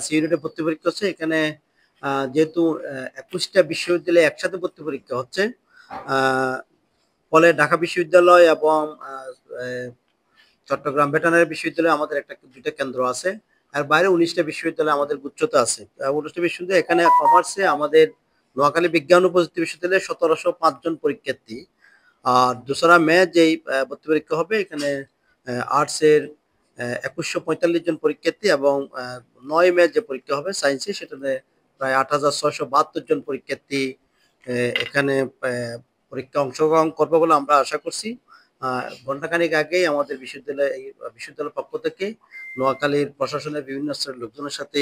C ইউনিটে ভর্তি পরীক্ষা হচ্ছে। এখানে যেহেতু 21টা বিশ্ববিদ্যালয়ে একসাথে ভর্তি পরীক্ষা হচ্ছে, ফলে ঢাকা বিশ্ববিদ্যালয় এবং চট্টগ্রাম ভেটেরিনারি বিশ্ববিদ্যালয়ে আমাদের দুইটা কেন্দ্র আছে। আর বাইরে 19টা বিশ্ববিদ্যালয় আমাদের গুচ্ছতে আছে। 19টা বিশ্ববিদ্যালয়, এখানে কমার্সে আমাদের নোয়াখালী বিজ্ঞান ও প্রযুক্তি বিশ্ববিদ্যালয়ে 1705 জন পরীক্ষার্থী। আর 2রা মে যেই ভর্তি পরীক্ষা হবে, এখানে আর্টসের 2145 জন পরীক্ষার্থী এবং 9 মে যে পরীক্ষা হবে সায়েন্সে, সেটাতে প্রায় 8672 জন পরীক্ষার্থী এখানে পরীক্ষা অংশগ্রহণ করবে বলে আমরা আশা করছি। ঘণ্টাখানেক আগেই আমাদের বিশ্ববিদ্যালয়ের পক্ষ থেকে নোয়াখালীর প্রশাসনের বিভিন্ন স্তরের লোকজনের সাথে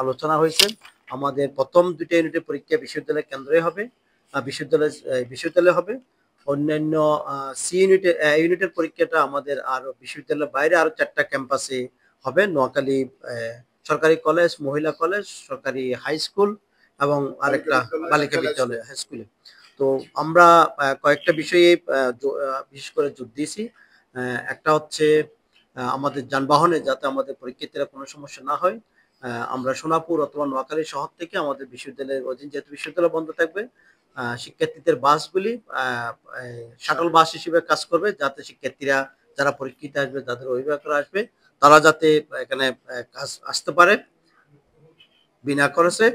আলোচনা হয়েছে। আমাদের প্রথম 2টা ইউনিটের পরীক্ষা বিশ্ববিদ্যালয় কেন্দ্রে হবে, বিশ্ববিদ্যালয় হবে। অন্যান্য সি ইউনিটের পরীক্ষাটা আমাদের আরো বিশ্ববিদ্যালয়ের বাইরে আরো 4টা ক্যাম্পাসে হবে। নোয়াখালী সরকারি কলেজ, মহিলা কলেজ, সরকারি হাই স্কুল এবং আরেকটা বালিকা বিদ্যালয় হাই স্কুলে। তো আমরা কয়েকটা বিষয়ে বিশেষ করে জোর দিয়েছি। একটা হচ্ছে আমাদের যানবাহনে যাতে আমাদের পরীক্ষার্থীরা কোনো সমস্যা না হয়। আমরা সোনাপুর অথবা নোয়াখালী শহর থেকে আমাদের বিশ্ববিদ্যালয়ের অধীন যেহেতু বিশ্ববিদ্যালয় বন্ধ থাকবে, শিক্ষার্থীদের বাসগুলি শাটল বাস হিসেবে কাজ করবে, যাতে শিক্ষার্থীরা যারা পরীক্ষিতে আসবে, যাদের অভিভাবকরা আসবে, তারা যাতে এখানে আসতে পারে বিনা খরচে।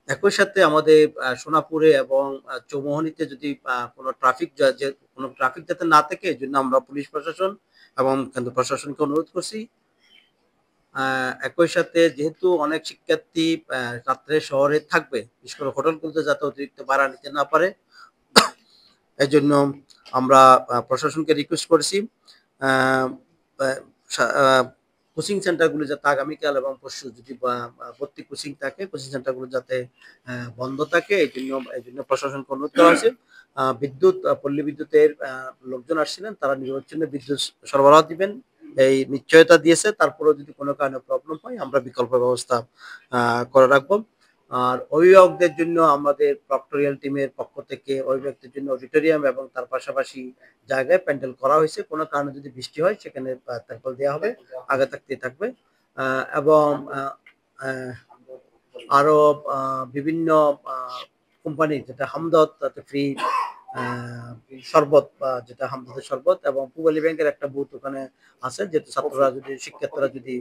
একই সাথে আমাদের সোনাপুরে এবং চৌমোহনীতে যদি কোনো ট্রাফিক যাতে না থাকে, এই জন্য আমরা পুলিশ প্রশাসন এবং কেন্দ্র প্রশাসনকে অনুরোধ করছি। একই সাথে যেহেতু অনেক শিক্ষার্থী রাত্রে শহরে থাকবে, বিশেষ করে হোটেলগুলোতে যাতে অতিরিক্ত ভাড়া নিতে না পারে, এই জন্য আমরা প্রশাসনকে রিকোয়েস্ট করেছি কোচিং সেন্টারগুলো যাতে আগামীকাল এবং পরশু যদি ভর্তি কোচিং থাকে, কোচিং সেন্টারগুলো যাতে বন্ধ থাকে, এই জন্য প্রশাসনকে অনুরোধ করা হয়েছে। পল্লী বিদ্যুতের লোকজন আসছিলেন, তারা নিরবচ্ছিন্ন বিদ্যুৎ সরবরাহ দিবেন এই নিশ্চয়তা দিয়েছে। তারপরেও যদি কোনো কারণে প্রবলেম হয়, আমরা বিকল্প ব্যবস্থা করে রাখবো। আর অভিভাবকদের জন্য আমাদের প্রক্টোরিয়াল টিমের পক্ষ থেকে অভিভাবকদের জন্য অডিটোরিয়াম এবং তার পাশাপাশি জায়গায় প্যান্ডেল করা হয়েছে। কোনো কারণে যদি বৃষ্টি হয়, সেখানে তারপল দেওয়া হবে, আগে থাকতেই থাকবে। এবং আরো বিভিন্ন কোম্পানি, যেটা হামদর্দ, তাতে ফ্রি শরবত, যেটা হামদর্দের শরবত, এবং পূবালী ব্যাংকের একটা বুথ ওখানে আছে, যেটা শিক্ষার্থীরা যদি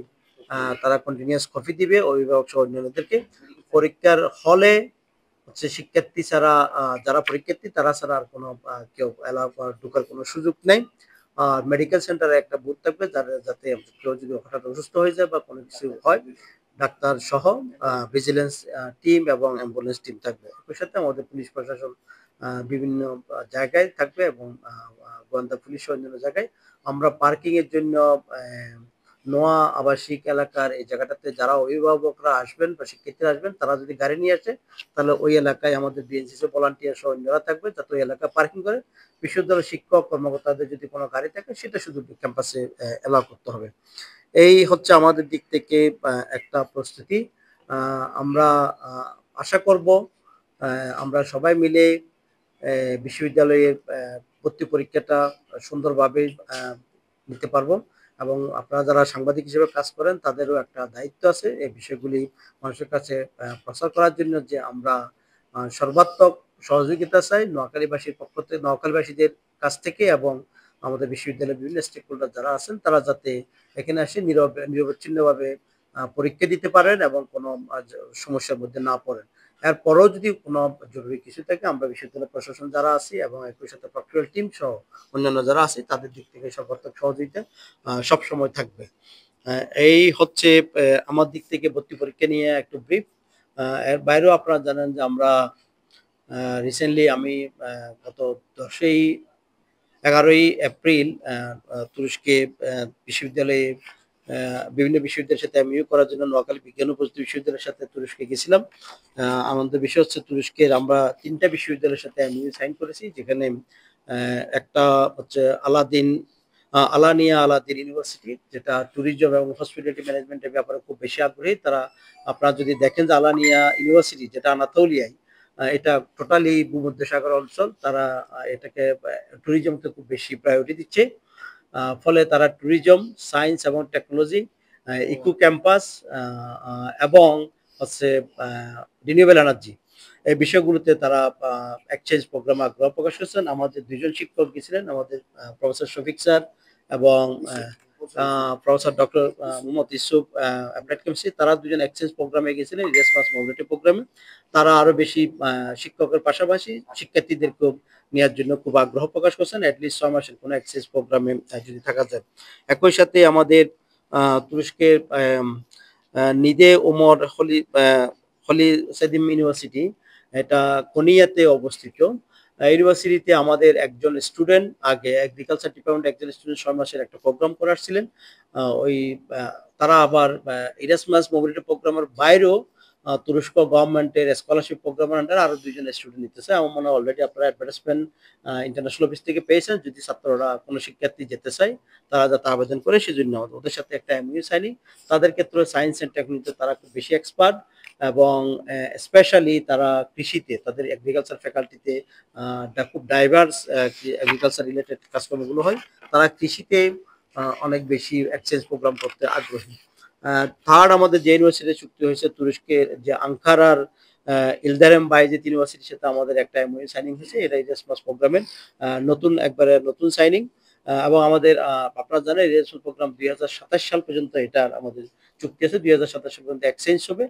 তারা কন্টিনিউয়াস কফি দিবে অভিভাবক সহ অন্যান্যদেরকে। পরীক্ষার হলে হচ্ছে শিক্ষার্থী ছাড়া, যারা পরীক্ষার্থী তারা ছাড়া আর কোনো কেউ ঢোকার কোনো সুযোগ নেই। আর মেডিকেল সেন্টারে একটা বুথ থাকবে, যাতে কেউ যদি হঠাৎ অসুস্থ হয়ে যায় বা কোনো কিছু হয়, ডাক্তার সহ ভিজিলেন্স টিম এবং অ্যাম্বুলেন্স টিম থাকবে। এর সাথে আমাদের পুলিশ প্রশাসন বিভিন্ন জায়গায় থাকবে এবং গোয়েন্দা পুলিশ অন্যান্য জায়গায়। আমরা পার্কিং এর জন্য নোয়া আবাসিক এলাকার এই জায়গাটাতে যারা অভিভাবকরা আসবেন বা শিক্ষার্থীরা আসবেন, তারা যদি গাড়ি নিয়ে আসে, তাহলে ওই এলাকায় আমাদের বিএনসিসি ভলান্টিয়ার সহ অন্যরা থাকবে, যাতে ওই এলাকায় পার্কিং করে। বিশ্ববিদ্যালয়ের শিক্ষক কর্মকর্তাদের যদি কোনো গাড়ি থাকে, সেটা শুধু ক্যাম্পাসে এলাও করতে হবে। এই হচ্ছে আমাদের দিক থেকে একটা প্রস্তুতি। আমরা আশা করব আমরা সবাই মিলে বিশ্ববিদ্যালয়ের ভর্তি পরীক্ষাটা সুন্দরভাবে নিতে পারবো। এবং আপনারা যারা সাংবাদিক হিসেবে কাজ করেন, তাদেরও একটা দায়িত্ব আছে এই বিষয়গুলি মানুষের কাছে প্রচার করার জন্য, যে আমরা সর্বাত্মক সহযোগিতা চাই নোয়াখালীবাসীর পক্ষ থেকে, নোয়াখালীবাসীদের কাছ থেকে, এবং আমাদের বিশ্ববিদ্যালয়ের বিভিন্ন স্টেক হোল্ডার যারা আছেন, তারা যাতে এখানে এসে নিরবচ্ছিন্নভাবে পরীক্ষা দিতে পারেন এবং কোনো সমস্যার মধ্যে না পড়েন। এরপরেও যদি কোনো জরুরি কিছু থাকে, আমরা বিশ্ববিদ্যালয় প্রশাসন যারা আছি এবং একই সাথে প্রক্টোরিয়াল টিম সহ অন্যান্য যারা আছে, তাদের দিক থেকে সর্বাত্মক সহযোগিতা সবসময় থাকবে। এই হচ্ছে আমার দিক থেকে ভর্তি পরীক্ষা নিয়ে একটু ব্রিফ। এর বাইরেও আপনারা জানেন যে আমরা রিসেন্টলি আমি গত 11ই এপ্রিল তুরস্কে বিশ্ববিদ্যালয়ে বিভিন্ন বিশ্ববিদ্যালয়ের সাথে এমইউ করার জন্য নোয়াখালী বিজ্ঞান ও প্রযুক্তি বিশ্ববিদ্যালয়ের সাথে তুরস্কে গেছিলাম। আমাদের বিষয় হচ্ছে তুরস্কের আমরা 3টা বিশ্ববিদ্যালয়ের সাথে এমইউ সাইন করেছি, যেখানে একটা হচ্ছে আলানিয়া আলাদিন ইউনিভার্সিটি, যেটা ট্যুরিজম এবং হসপিটালিটি ম্যানেজমেন্টের ব্যাপারে খুব বেশি আগ্রহী। তারা, আপনারা যদি দেখেন যে আলানিয়া ইউনিভার্সিটি, যেটা আনাতোলিয়ায়, এটা টোটালি ভূমধ্যসাগর অঞ্চল, তারা এটাকে ট্যুরিজমকে খুব বেশি প্রায়োরিটি দিচ্ছে। ফলে তারা ট্যুরিজম, সায়েন্স এবং টেকনোলজি ইকো ক্যাম্পাস এবং হচ্ছে রিনিউয়েবল এনার্জি এই বিষয়গুলোতে তারা এক্সচেঞ্জ প্রোগ্রামে আগ্রহ প্রকাশ করেছেন। আমাদের দুজন শিক্ষক গেছিলেন, আমাদের প্রফেসর শফিক স্যার এবং professor doctor Mohammad Yusuf applied chemistry, তারা দুজন এক্সচেঞ্জ প্রোগ্রামে গেছিলেন, ইরাসমাস মোবিলিটি প্রোগ্রামে। তারা আরো বেশি শিক্ষকের পাশাপাশি শিক্ষার্থীদেরকেও নেওয়ার জন্য খুব আগ্রহ প্রকাশ করছেন, অ্যাটলিস্ট 6 মাসের কোনো এক্সচেঞ্জ প্রোগ্রামে যদি থাকা যায়। একই সাথে আমাদের তুরস্কের নিদে ওমর হলি সেদিম ইউনিভার্সিটি, এটা কোনিয়াতে অবস্থিত। ইউনিভার্সিটিতে আমাদের একজন স্টুডেন্ট আগে এগ্রিকালচার ডিপার্টমেন্ট একজন স্টুডেন্ট 6 মাসের একটা প্রোগ্রাম করাচ্ছিলেন। ওই তারা আবার ইরাসমাস মোবিলিটি প্রোগ্রামের বাইরেও তুরস্ক গভর্নমেন্টের স্কলারশিপ প্রোগ্রামের আন্ডারে আরো 2 জন স্টুডেন্ট নিতেছে। আমার মনে হয় অলরেডি আপনারা অ্যাডভার্টাইজমেন্ট ইন্টারন্যাশনাল অফিস থেকে পেয়েছেন। যদি ছাত্ররা কোনো শিক্ষার্থী যেতে চায় তারা যাতে আবেদন করে, সেজন্য ওদের সাথে একটা এমইউ সাইনিং। তাদের ক্ষেত্রে সায়েন্স এন্ড টেকনোলজিতে তারা খুব বেশি এক্সপার্ট এবং স্পেশালি তারা কৃষিতে তাদের এগ্রিকালচার ফ্যাকাল্টিতে খুব ডাইভার্স এগ্রিকালচার রিলেটেড কাজকর্মগুলো হয়। তারা কৃষিতে অনেক বেশি এক্সচেঞ্জ প্রোগ্রাম করতে আগ্রহী। থার্ড, আমাদের যে ইউনিভার্সিটি চুক্তি হয়েছে তুরস্কের যে আঙ্কারার ইলদারেম বাইজিত ইউনিভার্সিটির সাথে আমাদের একটা এমওইউ সাইনিং হয়েছে। এটা ইরাসমাস প্রোগ্রামের নতুন সাইনিং। এবং আমাদের আপনারা জানেন ইরাসমাস প্রোগ্রাম 2027 সাল পর্যন্ত এটার আমাদের চুক্তি আছে, 2027 সাল পর্যন্ত এক্সচেঞ্জ হবে।